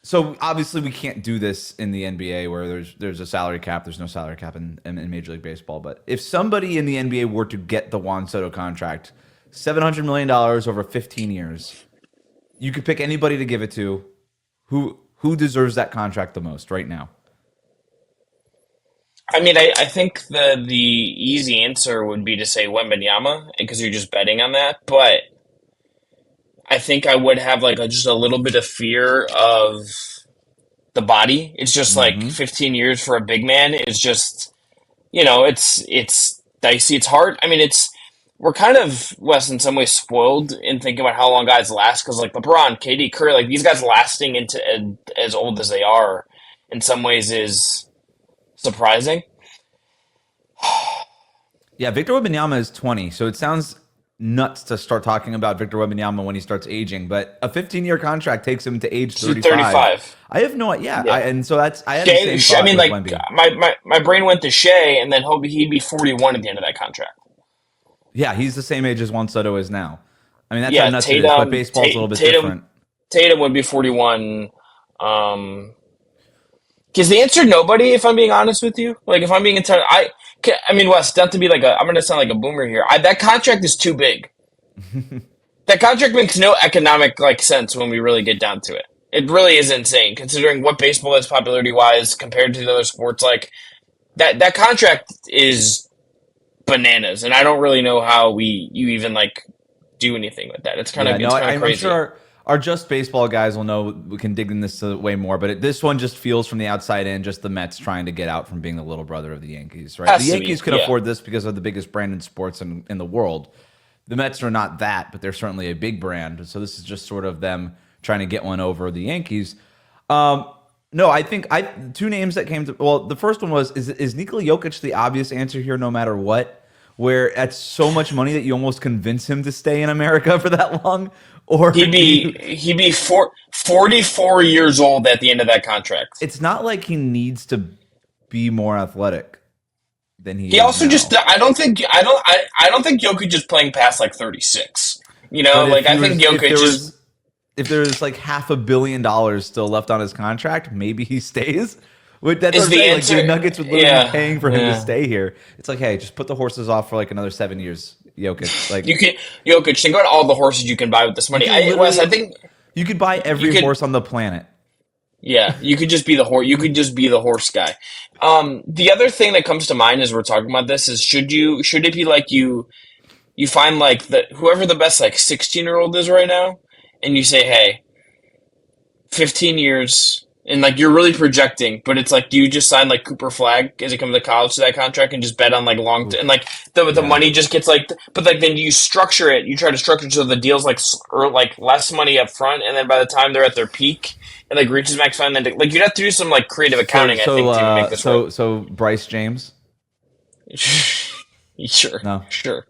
So obviously we can't do this in the NBA where there's a salary cap. There's no salary cap in Major League Baseball. But if somebody in the NBA were to get the Juan Soto contract, $700 million over 15 years, you could pick anybody to give it to. Who deserves that contract the most right now? I mean, I think the easy answer would be to say Wembanyama because you're just betting on that. But I think I would have like just a little bit of fear of the body. It's just like Mm-hmm. 15 years for a big man is just it's dicey. It's hard. I mean, it's we're kind of Wes in some ways spoiled in thinking about how long guys last because like LeBron, KD, Curry, like these guys lasting into as old as they are in some ways is surprising. Yeah, Victor Wembanyama is 20, so it sounds nuts to start talking about Victor Wembanyama when he starts aging. But a 15-year contract takes him to age He's 35. 35. I have no idea. Yeah. And so I had the Shea, same I thought mean, with like Wemby. my brain went to Shea, and then he'd be 41 at the end of that contract. Yeah, he's the same age as Juan Soto is now. I mean, that's how Yeah, nuts it is. But baseball's a little bit different. Tatum would be 41. Is the answer nobody? If I'm being honest with you, like if I'm being entirely, I mean, Wes, not to be like I'm gonna sound like a boomer here. That contract is too big. That contract makes no economic like sense when we really get down to it. It really is insane considering what baseball is popularity wise compared to the other sports. Like that contract is bananas, and I don't really know how you even like do anything with that. Yeah, no, It's kind of I'm sure crazy. our just baseball guys will know we can dig in this way more. But this one just feels from the outside in, just the Mets trying to get out from being the little brother of the Yankees, right? The Has to be, Yankees can yeah. afford this because of the biggest brand in sports in the world. The Mets are not that, but they're certainly a big brand. So this is just sort of them trying to get one over the Yankees. Um, no, I think I two names that came to well, the first one was is Nikola Jokic the obvious answer here, no matter what? Where that's so much money that you almost convince him to stay in America for that long, or do you? He'd be 44 years old at the end of that contract. It's not like he needs to be more athletic than he He is also just now. I don't think Jokic is playing past like 36. You know, But like I think Jokic is if there's like $500 million still left on his contract, maybe he stays. That's what is I'm the saying. Like the answer. Nuggets would literally be Yeah, paying for him to yeah. stay here. It's like, hey, just put the horses off for like another 7 years, Jokic. Like You can Jokic. Think about all the horses you can buy with this you money. can Wes, I literally think you could buy you every could. horse on the planet. Yeah, you could just be the horse. You could just be the horse guy. The other thing that comes to mind as we're talking about this is should it be like you find like whoever the best like 16-year-old is right now, and you say, hey, 15 years. And like you're really projecting, but it's like do you just sign like Cooper Flag as he comes to college to that contract and just bet on like and Oof. like the Yeah. money just gets like, but like then you structure it, you try to structure it so the deal's like or like less money up front, and then by the time they're at their peak and like reaches max fund, then like you'd have to do some like creative So accounting, I so think, to even make uh this work. so Bryce James? Sure, No. sure.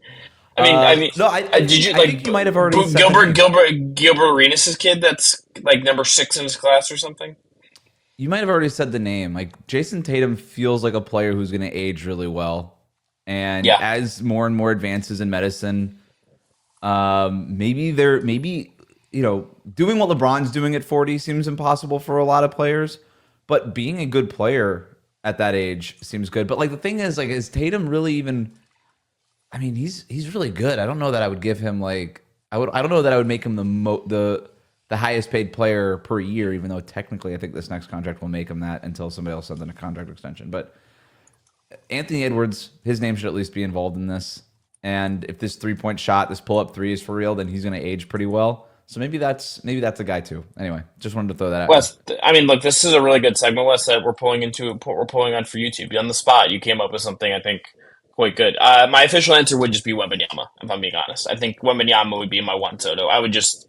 I mean, No, did you I like think you might have already said the name. Gilbert Arenas' kid that's like number 6 in his class or something? You might have already said the name. Like Jason Tatum feels like a player who's going to age really well, and Yeah. as more and more advances in medicine, maybe doing what LeBron's doing at 40 seems impossible for a lot of players, but being a good player at that age seems good. But like the thing is, like, is Tatum really even? I mean, he's really good. I don't know that I would give him like I don't know that I would make him the highest paid player per year, even though technically I think this next contract will make him that until somebody else sends in a contract extension. But Anthony Edwards, his name should at least be involved in this. And if this 3-point shot, this pull up three is for real, then he's going to age pretty well. So maybe that's a guy too. Anyway, just wanted to throw that out there. Wes, I mean, look, this is a really good segment, Wes, that we're pulling on for YouTube. On the spot, you came up with something I think quite good. My official answer would just be Wembanyama, if I'm being honest. I think Wembanyama would be my one Soto. I would just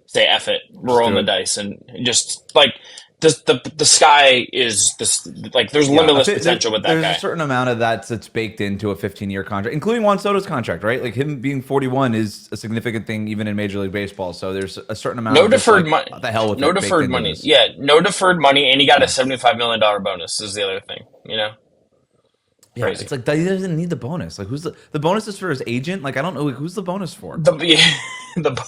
say F it, Just rolling do the it. dice, and just like the sky is this like there's Yeah, limitless potential with that there's a guy. certain amount of that's baked into a 15-year contract, including Juan Soto's contract, right? Like him being 41 is a significant thing even in Major League Baseball. So there's a certain amount No of just deferred like money. what the hell with No it baked deferred into money. this. Yeah, no deferred money, and he got a Yeah. $75 million bonus. Is the other thing, Yeah, crazy. it's like he doesn't need the bonus. Like who's the bonus is for his agent? Like I don't know who's the bonus for. The the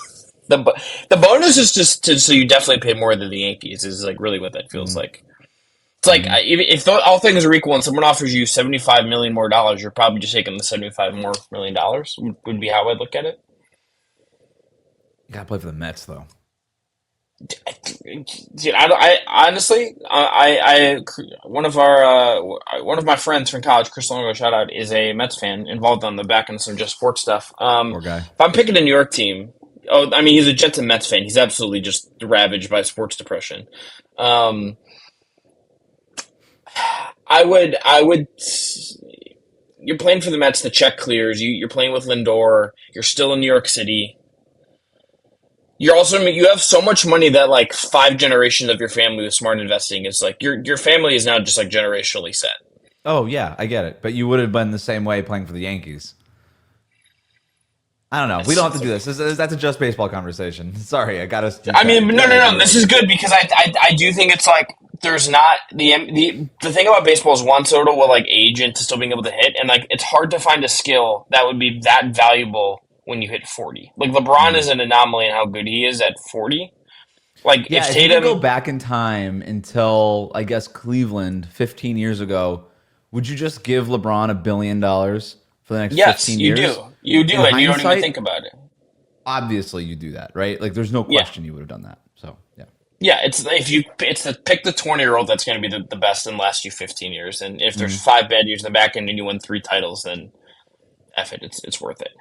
The bonus is just so you definitely pay more than the Yankees is like really what that feels Mm-hmm. like. It's like if all things are equal and someone offers you 75 million more dollars, you're probably just taking the 75 more million dollars. Would be how I'd look at it. You gotta play for the Mets though. Dude, I honestly, one of my friends from college, Chris Longo, shout out, is a Mets fan involved on the back end of some just sports stuff. Poor guy. If I'm picking a New York team, oh, I mean, he's a Jets and Mets fan. He's absolutely just ravaged by sports depression. Um, I would. You're playing for the Mets. The check clears. You're playing with Lindor. You're still in New York City. You have so much money that like five generations of your family with smart investing is like your family is now just like generationally set. Oh yeah, I get it. But you would have been the same way playing for the Yankees. I don't know. We don't have to do this. That's a just baseball conversation. Sorry, I got us. I mean, no. This is good because I do think it's like there's not the thing about baseball is Juan Soto will like age into still being able to hit, and like it's hard to find a skill that would be that valuable when you hit 40. Like LeBron is an anomaly in how good he is at 40. Like Yeah, if if you could go Tatum, back in time until I guess Cleveland 15 years ago, would you just give LeBron $1 billion for the next yes, 15 you years? do, you do, In and you don't even hindsight, think about it. obviously you do that, right? Like there's no Yeah, question you would have done that. So yeah. yeah. It's the pick the 20-year old that's going to be the best and last you 15 years, and if there's Mhm. five bad years in the back end and you win three titles, then F it, it's worth it.